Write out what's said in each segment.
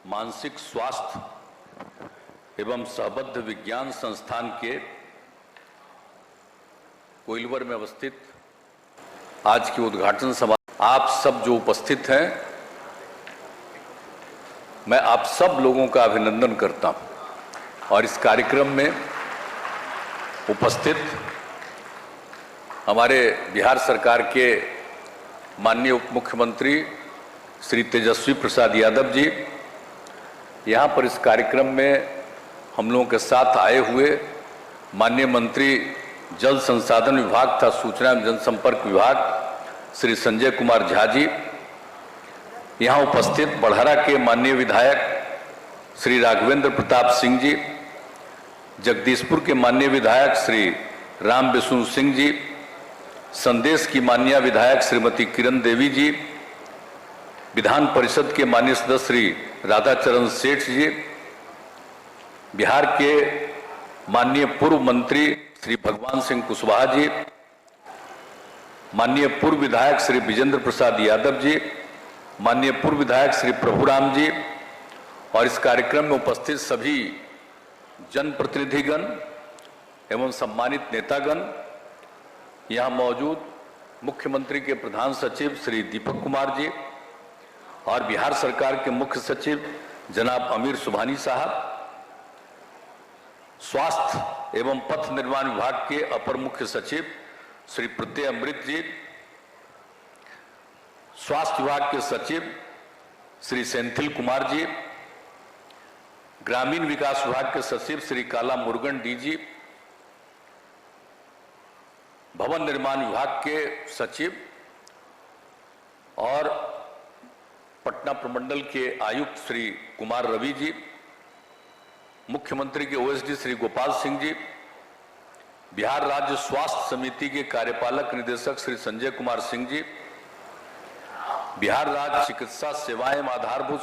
मानसिक स्वास्थ्य एवं सहबद्ध विज्ञान संस्थान के कोइलवर में अवस्थित आज की उद्घाटन सभा, आप सब जो उपस्थित हैं, मैं आप सब लोगों का अभिनंदन करता हूं। और इस कार्यक्रम में उपस्थित हमारे बिहार सरकार के माननीय उप मुख्यमंत्री श्री तेजस्वी प्रसाद यादव जी, यहाँ पर इस कार्यक्रम में हम लोगों के साथ आए हुए माननीय मंत्री जल संसाधन विभाग तथा सूचना एवं जनसंपर्क विभाग श्री संजय कुमार झा जी, यहाँ उपस्थित बड़हरा के माननीय विधायक श्री राघवेंद्र प्रताप सिंह जी, जगदीशपुर के माननीय विधायक श्री राम विष्णु सिंह जी, संदेश की माननीय विधायक श्रीमती किरण देवी जी, विधान परिषद के माननीय सदस्य श्री राधाचरण सेठ जी, बिहार के माननीय पूर्व मंत्री श्री भगवान सिंह कुशवाहा जी, माननीय पूर्व विधायक श्री विजेंद्र प्रसाद यादव जी, माननीय पूर्व विधायक श्री प्रभुराम जी और इस कार्यक्रम में उपस्थित सभी जनप्रतिनिधिगण एवं सम्मानित नेतागण, यहाँ मौजूद मुख्यमंत्री के प्रधान सचिव श्री दीपक कुमार जी और बिहार सरकार के मुख्य सचिव जनाब अमीर सुभानी साहब, स्वास्थ्य एवं पथ निर्माण विभाग के अपर मुख्य सचिव श्री प्रत्यय अमृत जी, स्वास्थ्य विभाग के सचिव श्री सेंथिल कुमार जी, ग्रामीण विकास विभाग के सचिव श्री काला मुरुगन डी जी, भवन निर्माण विभाग के सचिव और पटना प्रमंडल के आयुक्त श्री कुमार रवि जी, मुख्यमंत्री के ओएसडी श्री गोपाल सिंह जी, बिहार राज्य स्वास्थ्य समिति के कार्यपालक निदेशक श्री संजय कुमार सिंह जी, बिहार राज्य चिकित्सा सेवाएं एवं आधारभूत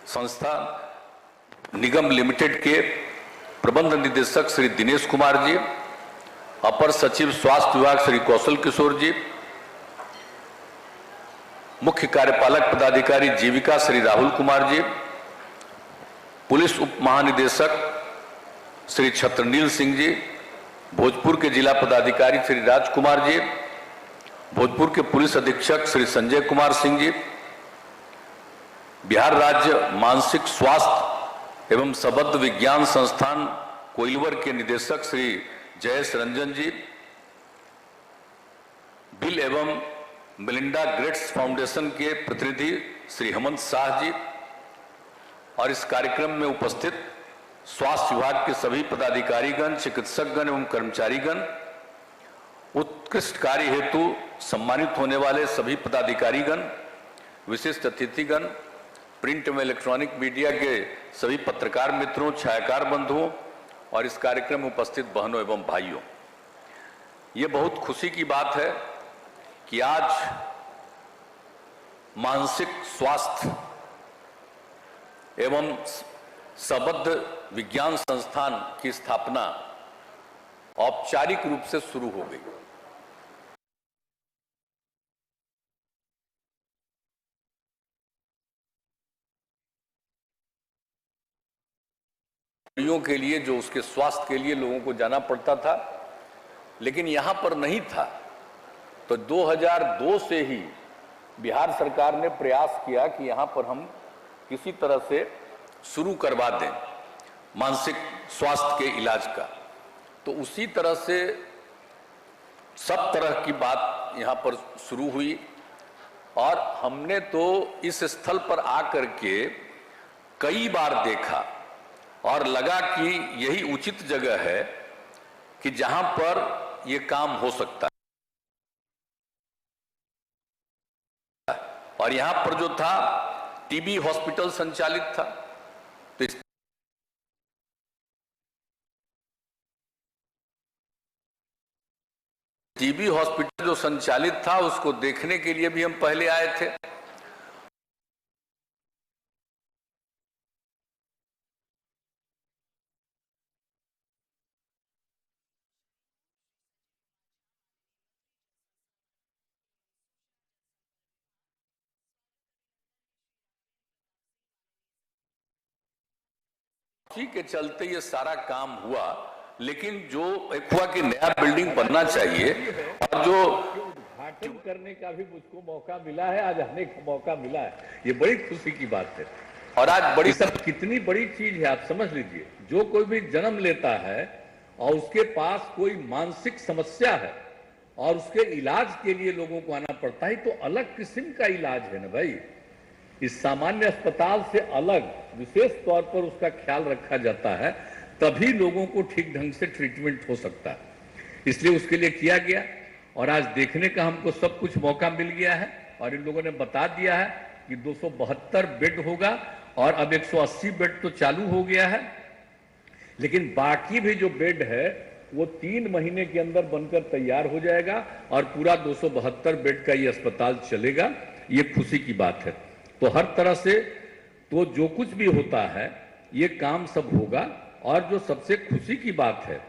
संस्था निगम लिमिटेड के प्रबंध निदेशक श्री दिनेश कुमार जी, अपर सचिव स्वास्थ्य विभाग श्री कौशल किशोर जी, मुख्य कार्यपालक पदाधिकारी जीविका श्री राहुल कुमार जी, पुलिस उप महानिदेशक श्री छत्रनील सिंह जी, भोजपुर के जिला पदाधिकारी श्री राजकुमार जी, भोजपुर के पुलिस अधीक्षक श्री संजय कुमार सिंह जी, बिहार राज्य मानसिक स्वास्थ्य एवं सबद्ध विज्ञान संस्थान कोइलवर के निदेशक श्री जयेश रंजन जी, बिल एवं मिलिंडा गेट्स फाउंडेशन के प्रतिनिधि श्री हेमंत शाह जी और इस कार्यक्रम में उपस्थित स्वास्थ्य विभाग के सभी पदाधिकारीगण, चिकित्सकगण एवं कर्मचारीगण, उत्कृष्ट कार्य हेतु सम्मानित होने वाले सभी पदाधिकारीगण, विशिष्ट अतिथिगण, प्रिंट एवं इलेक्ट्रॉनिक मीडिया के सभी पत्रकार मित्रों, छायाकार बंधुओं और इस कार्यक्रम में उपस्थित बहनों एवं भाइयों, ये बहुत खुशी की बात है कि आज मानसिक स्वास्थ्य एवं सबद्ध विज्ञान संस्थान की स्थापना औपचारिक रूप से शुरू हो गई। के लिए जो उसके स्वास्थ्य के लिए लोगों को जाना पड़ता था, लेकिन यहां पर नहीं था, तो 2002 से ही बिहार सरकार ने प्रयास किया कि यहां पर हम किसी तरह से शुरू करवा दें मानसिक स्वास्थ्य के इलाज का। तो उसी तरह से सब तरह की बात यहां पर शुरू हुई और हमने तो इस स्थल पर आकर के कई बार देखा और लगा कि यही उचित जगह है कि जहां पर यह काम हो सकता है। और यहां पर जो था टीबी हॉस्पिटल संचालित था, तो इस टीबी हॉस्पिटल जो संचालित था उसको देखने के लिए भी हम पहले आए थे। उसी के चलते ये सारा काम हुआ, लेकिन जो एक हुआ कि नया बिल्डिंग बनना चाहिए और जो उद्घाटन करने का भी मुझको मौका मिला है, आज आने का मौका मिला है, ये बड़ी खुशी की बात है। और आज बड़ी सब कितनी बड़ी चीज है आप समझ लीजिए। जो कोई भी जन्म लेता है और उसके पास कोई मानसिक समस्या है और उसके इलाज के लिए लोगों को आना पड़ता है, तो अलग किस्म का इलाज है ना भाई। इस सामान्य अस्पताल से अलग विशेष तौर पर उसका ख्याल रखा जाता है, तभी लोगों को ठीक ढंग से ट्रीटमेंट हो सकता है। इसलिए उसके लिए किया गया और आज देखने का हमको सब कुछ मौका मिल गया है। और इन लोगों ने बता दिया है कि 272 बेड होगा और अब 180 बेड तो चालू हो गया है, लेकिन बाकी भी जो बेड है वो 3 महीने के अंदर बनकर तैयार हो जाएगा और पूरा 272 बेड का ये अस्पताल चलेगा। ये खुशी की बात है। तो हर तरह से तो जो कुछ भी होता है ये काम सब होगा। और जो सबसे खुशी की बात है,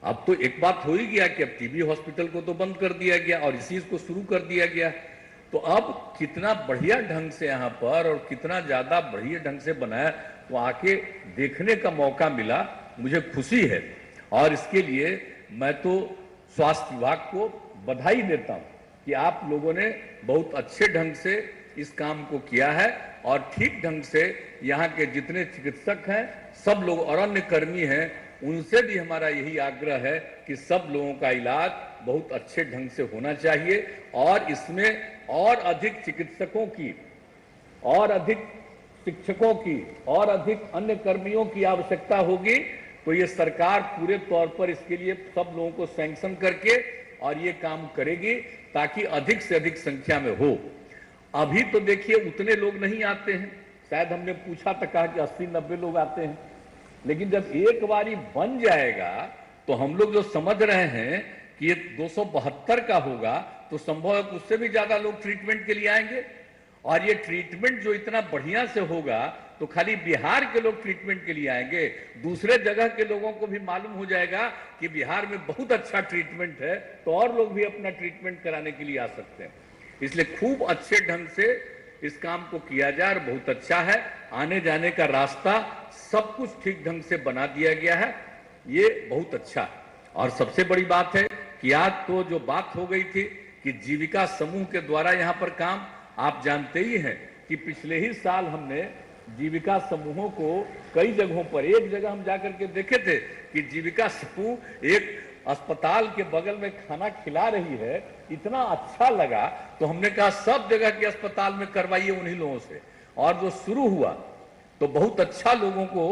अब तो एक बात हो ही गया कि अब टीबी हॉस्पिटल को तो बंद कर दिया गया और इसी को शुरू कर दिया गया। तो अब कितना बढ़िया ढंग से यहाँ पर और कितना ज्यादा बढ़िया ढंग से बनाया, तो आके देखने का मौका मिला, मुझे खुशी है। और इसके लिए मैं तो स्वास्थ्य विभाग को बधाई देता हूँ कि आप लोगों ने बहुत अच्छे ढंग से इस काम को किया है और ठीक ढंग से यहाँ के जितने चिकित्सक हैं सब लोग और अन्य कर्मी हैं, उनसे भी हमारा यही आग्रह है कि सब लोगों का इलाज बहुत अच्छे ढंग से होना चाहिए। और इसमें और अधिक चिकित्सकों की, और अधिक शिक्षकों की, और अधिक अन्य कर्मियों की आवश्यकता होगी। तो ये सरकार पूरे तौर पर इसके लिए सब लोगों को सैंक्शन करके और ये काम करेगी ताकि अधिक से अधिक संख्या में हो। अभी तो देखिए उतने लोग नहीं आते हैं, शायद हमने पूछा तो कहा कि 80-90 लोग आते हैं, लेकिन जब एक बारी बन जाएगा तो हम लोग जो समझ रहे हैं कि ये 272 का होगा तो संभव है कि उससे भी ज्यादा लोग ट्रीटमेंट के लिए आएंगे। और ये ट्रीटमेंट जो इतना बढ़िया से होगा तो खाली बिहार के लोग ट्रीटमेंट के लिए आएंगे, दूसरे जगह के लोगों को भी मालूम हो जाएगा कि बिहार में बहुत अच्छा ट्रीटमेंट है, तो और लोग भी अपना ट्रीटमेंट कराने के लिए आ सकते हैं। इसलिए खूब अच्छे ढंग से इस काम को किया जाए और बहुत अच्छा है। आने जाने का रास्ता सब कुछ ठीक ढंग से बना दिया गया है, ये बहुत अच्छा है। और सबसे बड़ी बात है कि आज तो जो बात हो गई थी कि जीविका समूह के द्वारा यहाँ पर काम, आप जानते ही हैं कि पिछले ही साल हमने जीविका समूहों को कई जगहों पर, एक जगह हम जाकर के देखे थे कि जीविका समूह एक अस्पताल के बगल में खाना खिला रही है, इतना अच्छा लगा तो हमने कहा सब जगह के अस्पताल में करवाइए उन्हीं लोगों से। और जो शुरू हुआ तो बहुत अच्छा, लोगों को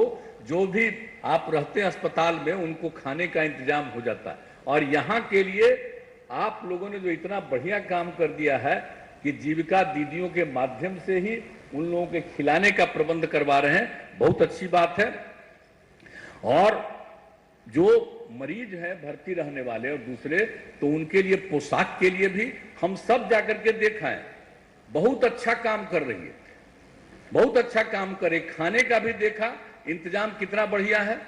जो भी आप रहते हैं अस्पताल में उनको खाने का इंतजाम हो जाता है। और यहाँ के लिए आप लोगों ने जो इतना बढ़िया काम कर दिया है कि जीविका दीदियों के माध्यम से ही उन लोगों के खिलाने का प्रबंध करवा रहे हैं, बहुत अच्छी बात है। और जो मरीज हैं भर्ती रहने वाले और दूसरे, तो उनके लिए पोशाक के लिए भी हम सब जाकर के देखा है, बहुत अच्छा काम कर रही है, बहुत अच्छा काम करे। खाने का भी देखा इंतजाम कितना बढ़िया है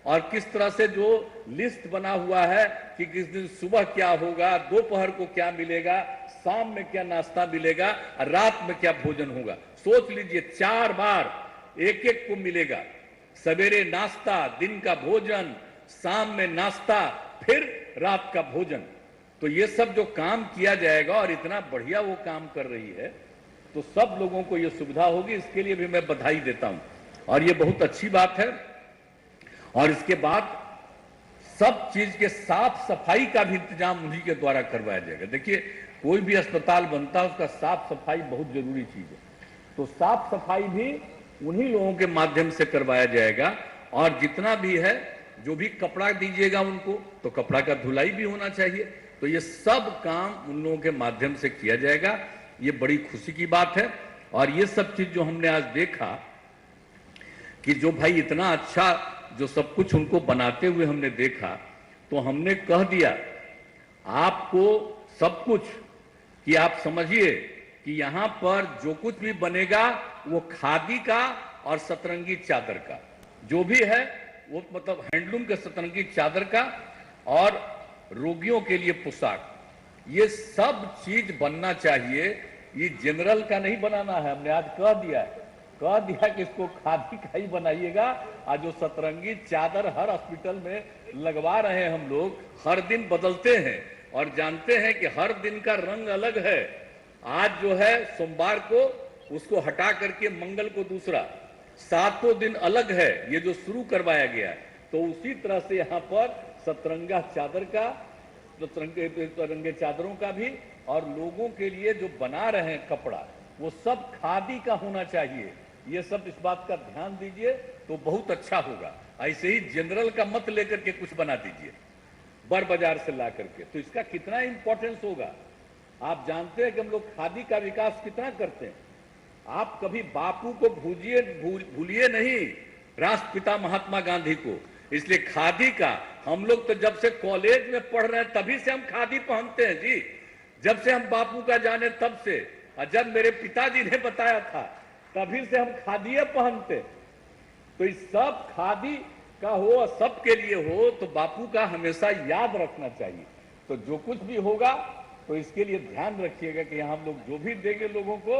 और किस तरह से जो लिस्ट बना हुआ है कि किस दिन सुबह क्या होगा, दोपहर को क्या मिलेगा, शाम में क्या नाश्ता मिलेगा और रात में क्या भोजन होगा। सोच लीजिए 4 बार एक एक को मिलेगा, सवेरे नाश्ता, दिन का भोजन, शाम में नाश्ता, फिर रात का भोजन। तो ये सब जो काम किया जाएगा और इतना बढ़िया वो काम कर रही है, तो सब लोगों को ये सुविधा होगी, इसके लिए भी मैं बधाई देता हूं और ये बहुत अच्छी बात है। और इसके बाद सब चीज के साफ सफाई का भी इंतजाम उन्हीं के द्वारा करवाया जाएगा। देखिए कोई भी अस्पताल बनता है उसका साफ सफाई बहुत जरूरी चीज है, तो साफ सफाई भी उन्हीं लोगों के माध्यम से करवाया जाएगा। और जितना भी है, जो भी कपड़ा दीजिएगा उनको, तो कपड़ा का धुलाई भी होना चाहिए। तो ये सब काम उन लोगों के माध्यम से किया जाएगा, ये बड़ी खुशी की बात है। और ये सब चीज जो हमने आज देखा कि जो भाई इतना अच्छा जो सब कुछ उनको बनाते हुए हमने देखा, तो हमने कह दिया आपको सब कुछ कि आप समझिए कि यहां पर जो कुछ भी बनेगा वो खादी का और सतरंगी चादर का जो भी है, वो मतलब हैंडलूम के सतरंगी चादर का और रोगियों के लिए पोशाक, ये सब चीज बनना चाहिए। ये जनरल का नहीं बनाना है, हमने आज कह दिया है कह दिया कि इसको खादी का ही बनाइएगा। आज जो सतरंगी चादर हर हॉस्पिटल में लगवा रहे हैं हम लोग, हर दिन बदलते हैं और जानते हैं कि हर दिन का रंग अलग है। आज जो है सोमवार को उसको हटा करके मंगल को दूसरा, 7 दिन अलग है, ये जो शुरू करवाया गया है। तो उसी तरह से यहाँ पर सतरंगा चादर का, सतरंगे चादरों का भी, और लोगों के लिए जो बना रहे हैं कपड़ा, वो सब खादी का होना चाहिए। ये सब इस बात का ध्यान दीजिए तो बहुत अच्छा होगा। ऐसे ही जनरल का मत लेकर के कुछ बना दीजिए बड़ बाजार से ला करके, तो इसका कितना इंपॉर्टेंस होगा। आप जानते हैं कि हम लोग खादी का विकास कितना करते हैं। आप कभी बापू को भूलिए नहीं, राष्ट्रपिता महात्मा गांधी को। इसलिए खादी का हम लोग तो जब से कॉलेज में पढ़ रहे हैं तभी से हम खादी पहनते हैं जी। जब से हम बापू का जाने तब से, और जब मेरे पिताजी ने बताया था तभी से हम खादी पहनते। तो इस सब खादी का हो, सबके लिए हो, तो बापू का हमेशा याद रखना चाहिए। तो जो कुछ भी होगा तो इसके लिए ध्यान रखिएगा कि हम लोग जो भी देंगे लोगों को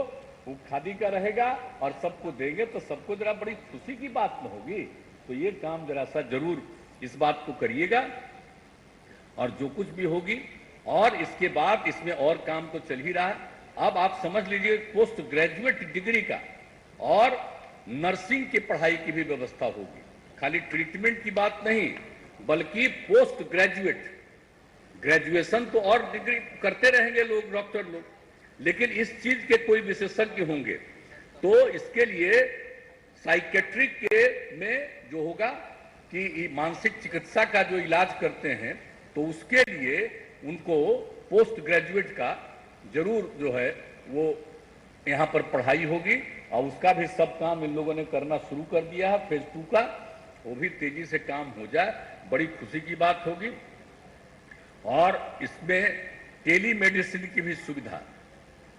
वो खादी का रहेगा, और सबको देंगे तो सबको जरा बड़ी खुशी की बात न होगी। तो ये काम जरा सा जरूर इस बात को करिएगा, और जो कुछ भी होगी। और इसके बाद इसमें और काम तो चल ही रहा है। अब आप समझ लीजिए पोस्ट ग्रेजुएट डिग्री का और नर्सिंग की पढ़ाई की भी व्यवस्था होगी। खाली ट्रीटमेंट की बात नहीं, बल्कि पोस्ट ग्रेजुएट, ग्रेजुएशन तो और डिग्री करते रहेंगे लोग, डॉक्टर लोग, लेकिन इस चीज के कोई विशेषज्ञ होंगे तो इसके लिए साइकेट्रिक के में जो होगा कि मानसिक चिकित्सा का जो इलाज करते हैं, तो उसके लिए उनको पोस्ट ग्रेजुएट का जरूर जो है वो यहाँ पर पढ़ाई होगी। और उसका भी सब काम इन लोगों ने करना शुरू कर दिया है, फेज 2 का, वो भी तेजी से काम हो जाए, बड़ी खुशी की बात होगी। और इसमें टेली मेडिसिन की भी सुविधा,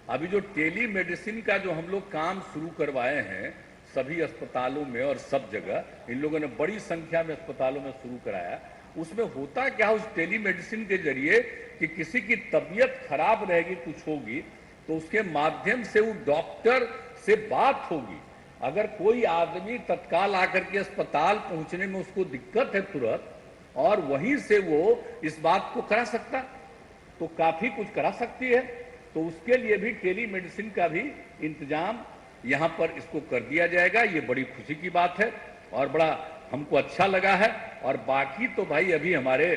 अभी जो टेली मेडिसिन का जो हम लोग काम शुरू करवाए हैं सभी अस्पतालों में और सब जगह, इन लोगों ने बड़ी संख्या में अस्पतालों में शुरू कराया। उसमें होता क्या, उस टेली मेडिसिन के जरिए कि किसी की तबीयत खराब रहेगी, कुछ होगी, तो उसके माध्यम से वो डॉक्टर से बात होगी। अगर कोई आदमी तत्काल आकर के अस्पताल पहुंचने में उसको दिक्कत है तुरंत, और वहीं से वो इस बात को करा सकता, तो काफी कुछ करा सकती है। तो उसके लिए भी टेली मेडिसिन का भी इंतजाम यहाँ पर इसको कर दिया जाएगा। ये बड़ी खुशी की बात है और बड़ा हमको अच्छा लगा है। और बाकी तो भाई अभी हमारे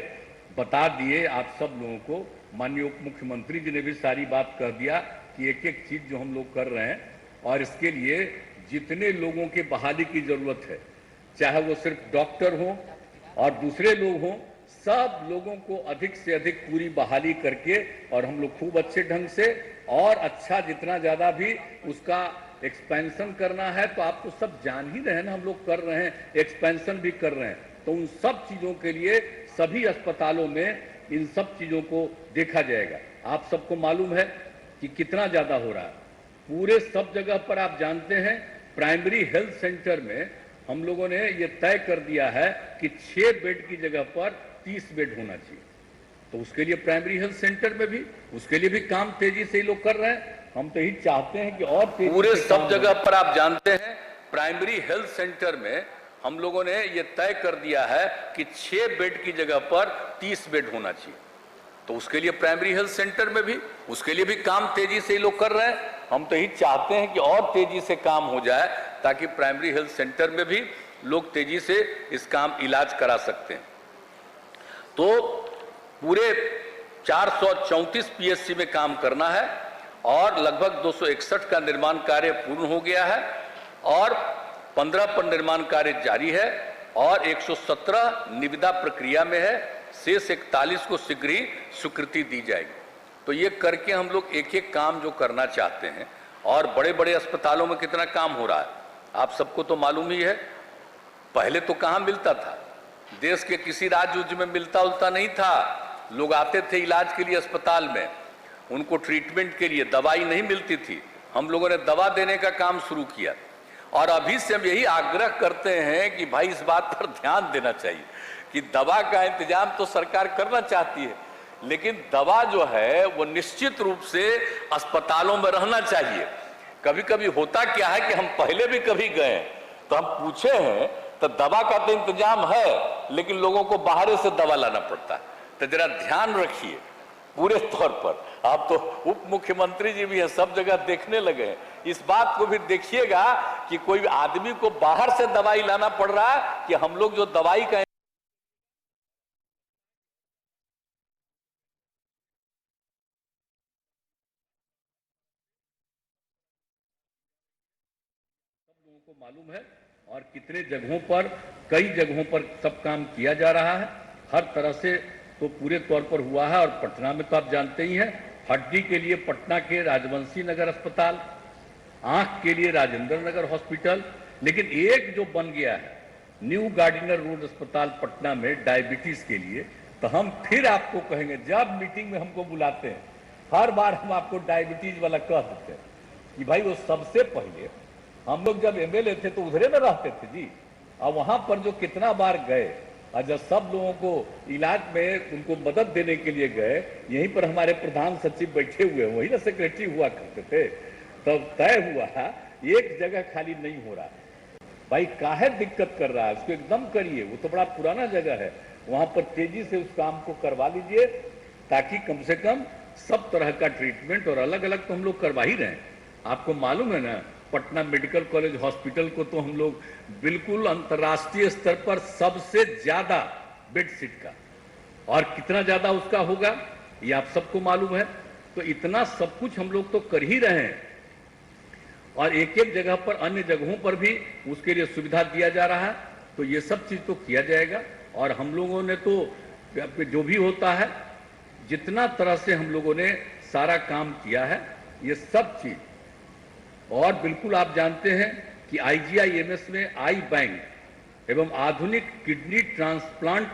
बता दिए आप सब लोगों को, माननीय उप मुख्यमंत्री जी ने भी सारी बात कह दिया कि एक एक चीज जो हम लोग कर रहे हैं, और इसके लिए जितने लोगों के बहाली की जरूरत है, चाहे वो सिर्फ डॉक्टर हो और दूसरे लोग हों, सब लोगों को अधिक से अधिक पूरी बहाली करके, और हम लोग खूब अच्छे ढंग से और अच्छा जितना ज्यादा भी उसका एक्सपेंशन करना है, तो आप तो सब जान ही रहे हैं ना, हम लोग कर रहे हैं, एक्सपेंशन भी कर रहे हैं। तो उन सब चीजों के लिए सभी अस्पतालों में इन सब चीजों को देखा जाएगा। आप सबको मालूम है कि कितना ज्यादा हो रहा है पूरे सब जगह पर। आप जानते हैं प्राइमरी हेल्थ सेंटर में हम लोगों ने ये तय कर दिया है कि 6 बेड की जगह पर 30 बेड होना चाहिए। तो उसके लिए प्राइमरी हेल्थ सेंटर में भी, उसके लिए भी काम तेजी से लोग कर रहे हैं। हम तो यही चाहते हैं कि और तेजी पूरे सब जगह पर आप जानते हैं प्राइमरी हेल्थ सेंटर में हम लोगों ने ये तय कर दिया है कि 6 बेड की जगह पर 30 बेड होना चाहिए। तो उसके लिए प्राइमरी हेल्थ सेंटर में भी, उसके लिए भी काम तेजी से लोग कर रहे हैं। हम तो यही चाहते हैं कि और तेजी से काम हो जाए, ताकि प्राइमरी हेल्थ सेंटर में भी लोग तेजी से इस काम इलाज करा सकते हैं। तो पूरे 434 पीएचसी में काम करना है, और लगभग 261 का निर्माण कार्य पूर्ण हो गया है, और 15 पर निर्माण कार्य जारी है, और 117 निविदा प्रक्रिया में है। शेष 41 को शीघ्र ही स्वीकृति दी जाएगी। तो ये करके हम लोग एक एक काम जो करना चाहते हैं, और बड़े बड़े अस्पतालों में कितना काम हो रहा है आप सबको तो मालूम ही है। पहले तो कहाँ मिलता था, देश के किसी राज्य में मिलता उलता नहीं था। लोग आते थे इलाज के लिए अस्पताल में, उनको ट्रीटमेंट के लिए दवाई नहीं मिलती थी। हम लोगों ने दवा देने का काम शुरू किया, और अभी से हम यही आग्रह करते हैं कि भाई इस बात पर ध्यान देना चाहिए कि दवा का इंतजाम तो सरकार करना चाहती है, लेकिन दवा जो है वो निश्चित रूप से अस्पतालों में रहना चाहिए। कभी कभी होता क्या है कि हम पहले भी कभी गए तो हम पूछे हैं तो दवा का तो इंतजाम है, लेकिन लोगों को बाहर से दवा लाना पड़ता है। तो जरा ध्यान रखिए पूरे तौर पर। आप तो उप मुख्यमंत्री जी भी हैं, सब जगह देखने लगे हैं, इस बात को भी देखिएगा कि कोई आदमी को बाहर से दवाई लाना पड़ रहा है कि हम लोग जो दवाई का को मालूम है। और कितने जगहों पर, कई जगहों पर सब काम किया जा रहा है, हर तरह से तो पूरे तौर पर हुआ है। और पटना में तो आप जानते ही हैं, हड्डी के लिए पटना के राजवंशी नगर अस्पताल, आंख के लिए राजेंद्र नगर हॉस्पिटल, लेकिन एक जो बन गया है न्यू गार्डिनर रोड अस्पताल पटना में डायबिटीज के लिए, तो हम फिर आपको कहेंगे, जब मीटिंग में हमको बुलाते हैं हर बार हम आपको डायबिटीज वाला कह देते हैं कि भाई वो सबसे पहले हम लोग जब एमएलए थे तो उधरे में रहते थे जी, और वहां पर जो कितना बार गए और जब सब लोगों को इलाज में उनको मदद देने के लिए गए, यहीं पर हमारे प्रधान सचिव बैठे हुए हैं, वही ना सेक्रेटरी हुआ करते थे, तब तय हुआ एक जगह खाली नहीं हो रहा है। भाई काहे दिक्कत कर रहा है, उसको एकदम करिए, वो तो बड़ा पुराना जगह है, वहां पर तेजी से उस काम को करवा लीजिए ताकि कम से कम सब तरह का ट्रीटमेंट, और अलग अलग तो हम लोग करवा ही रहे हैं। आपको मालूम है ना, पटना मेडिकल कॉलेज हॉस्पिटल को तो हम लोग बिल्कुल अंतर्राष्ट्रीय स्तर पर सबसे ज्यादा बेड सीट का, और कितना ज्यादा उसका होगा ये आप सबको मालूम है। तो इतना सब कुछ हम लोग तो कर ही रहे हैं, और एक एक जगह पर, अन्य जगहों पर भी उसके लिए सुविधा दिया जा रहा है। तो ये सब चीज तो किया जाएगा। और हम लोगों ने तो जो भी होता है, जितना तरह से हम लोगों ने सारा काम किया है, ये सब चीज, और बिल्कुल आप जानते हैं कि आईजीआईएमएस में आई बैंक एवं आधुनिक किडनी ट्रांसप्लांट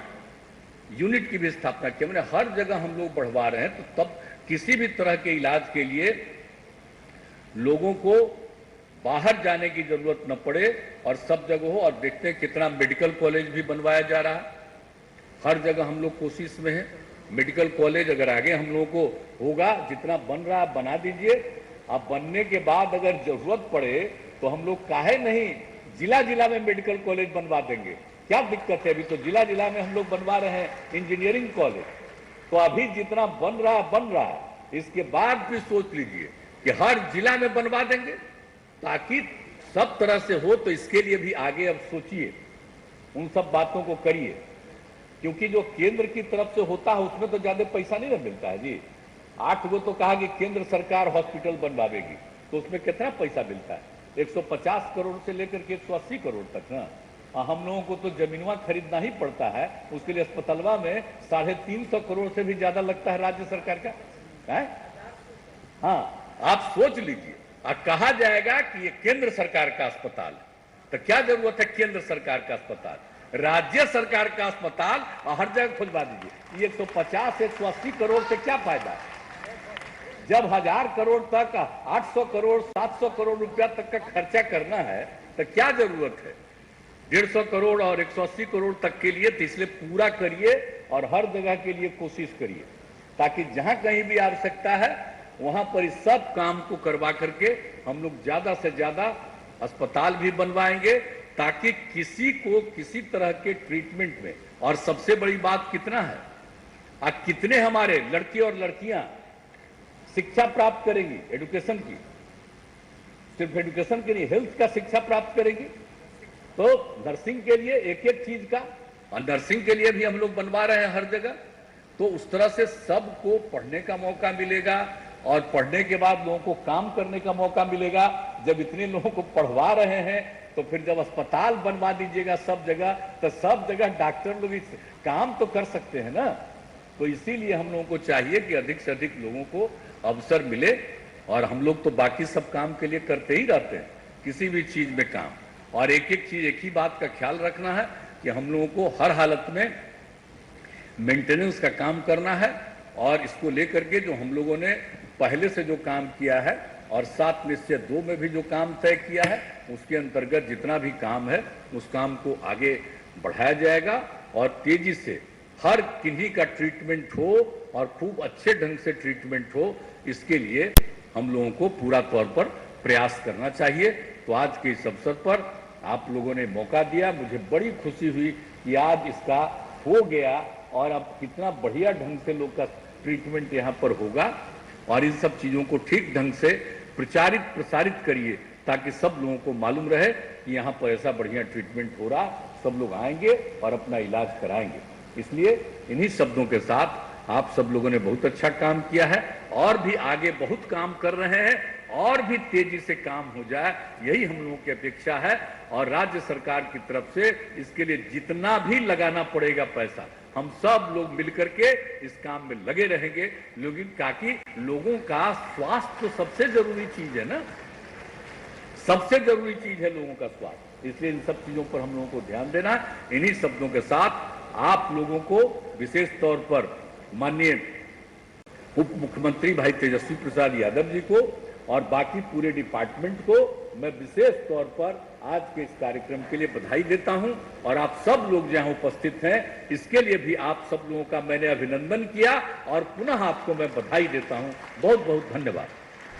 यूनिट की भी स्थापना की हमने। हर जगह हम लोग बढ़वा रहे हैं, तो तब किसी भी तरह के इलाज के लिए लोगों को बाहर जाने की जरूरत न पड़े, और सब जगह हो। और देखते हैं कितना मेडिकल कॉलेज भी बनवाया जा रहा है, हर जगह हम लोग कोशिश में है। मेडिकल कॉलेज अगर आगे हम लोगों को होगा, जितना बन रहा है बना दीजिए। अब बनने के बाद अगर जरूरत पड़े तो हम लोग काहे नहीं जिला जिला में मेडिकल कॉलेज बनवा देंगे, क्या दिक्कत है। अभी तो जिला जिला में हम लोग बनवा रहे हैं इंजीनियरिंग कॉलेज, तो अभी जितना बन रहा है, इसके बाद भी सोच लीजिए कि हर जिला में बनवा देंगे ताकि सब तरह से हो। तो इसके लिए भी आगे अब सोचिए, उन सब बातों को करिए, क्योंकि जो केंद्र की तरफ से होता है उसमें तो ज्यादा पैसा नहीं ना मिलता है जी। 8 गो तो कहा कि केंद्र सरकार हॉस्पिटल बनवाएगी, तो उसमें कितना पैसा मिलता है, 150 करोड़ से लेकर के 180 करोड़ तक ना। हम लोगों को तो जमीनवा खरीदना ही पड़ता है, उसके लिए अस्पतालवा में 350 करोड़ से भी ज्यादा लगता है राज्य सरकार का है? हाँ, आप सोच लीजिए। और कहा जाएगा कि ये केंद्र सरकार का अस्पताल है, तो क्या जरूरत है केंद्र सरकार का अस्पताल, राज्य सरकार का अस्पताल हर जगह खुलवा दीजिए। 150 180 करोड़ से क्या फायदा है, जब 1000 करोड़ तक, 800 करोड़ 700 करोड़ रुपया तक का खर्चा करना है, तो क्या जरूरत है 150 करोड़ और 180 करोड़ तक के लिए। तो इसलिए पूरा करिए और हर जगह के लिए कोशिश करिए, ताकि जहां कहीं भी आवश्यकता है वहां पर इस सब काम को करवा करके हम लोग ज्यादा से ज्यादा अस्पताल भी बनवाएंगे, ताकि किसी को किसी तरह के ट्रीटमेंट में। और सबसे बड़ी बात कितना है, आज कितने हमारे लड़के और लड़कियां शिक्षा प्राप्त करेंगी एजुकेशन की, सिर्फ एजुकेशन के लिए हेल्थ का शिक्षा प्राप्त करेंगी, तो नर्सिंग के लिए एक एक चीज का, और नर्सिंग के लिए भी हम लोग बनवा रहे हैं हर जगह। तो उस तरह से सबको पढ़ने का मौका मिलेगा, और पढ़ने के बाद लोगों को काम करने का मौका मिलेगा। जब इतने लोगों को पढ़वा रहे हैं, तो फिर जब अस्पताल बनवा दीजिएगा सब जगह, तो सब जगह डॉक्टर लोग इस काम तो कर सकते हैं ना। तो इसीलिए हम लोगों को चाहिए कि अधिक से अधिक लोगों को अवसर मिले, और हम लोग तो बाकी सब काम के लिए करते ही रहते हैं, किसी भी चीज में काम। और एक एक चीज, एक ही बात का ख्याल रखना है कि हम लोगों को हर हालत में मेंटेनेंस का काम करना है, और इसको लेकर के जो हम लोगों ने पहले से जो काम किया है, और 7 निश्चय 2 में भी जो काम तय किया है, उसके अंतर्गत जितना भी काम है उस काम को आगे बढ़ाया जाएगा, और तेजी से हर किन्हीं का ट्रीटमेंट हो, और खूब अच्छे ढंग से ट्रीटमेंट हो, इसके लिए हम लोगों को पूरा तौर पर प्रयास करना चाहिए। तो आज के इस अवसर पर आप लोगों ने मौका दिया, मुझे बड़ी खुशी हुई कि आज इसका हो गया और अब कितना बढ़िया ढंग से लोग का ट्रीटमेंट यहाँ पर होगा। और इन सब चीजों को ठीक ढंग से प्रचारित प्रसारित करिए ताकि सब लोगों को मालूम रहे कि यहाँ पर ऐसा बढ़िया ट्रीटमेंट हो रहा, सब लोग आएंगे और अपना इलाज कराएंगे। इसलिए इन्हीं शब्दों के साथ आप सब लोगों ने बहुत अच्छा काम किया है और भी आगे बहुत काम कर रहे हैं और भी तेजी से काम हो जाए, यही हम लोगों की अपेक्षा है। और राज्य सरकार की तरफ से इसके लिए जितना भी लगाना पड़ेगा पैसा, हम सब लोग मिलकर के इस काम में लगे रहेंगे। लेकिन ताकि लोगों का स्वास्थ्य तो सबसे जरूरी चीज है ना, सबसे जरूरी चीज है लोगों का स्वास्थ्य। इसलिए इन सब चीजों पर हम लोगों को ध्यान देना है। इन्हीं शब्दों के साथ आप लोगों को विशेष तौर पर माननीय उप मुख्यमंत्री भाई तेजस्वी प्रसाद यादव जी को और बाकी पूरे डिपार्टमेंट को मैं विशेष तौर पर आज के इस कार्यक्रम के लिए बधाई देता हूं। और आप सब लोग जहां उपस्थित हैं इसके लिए भी आप सब लोगों का मैंने अभिनंदन किया और पुनः आपको मैं बधाई देता हूं। बहुत बहुत धन्यवाद।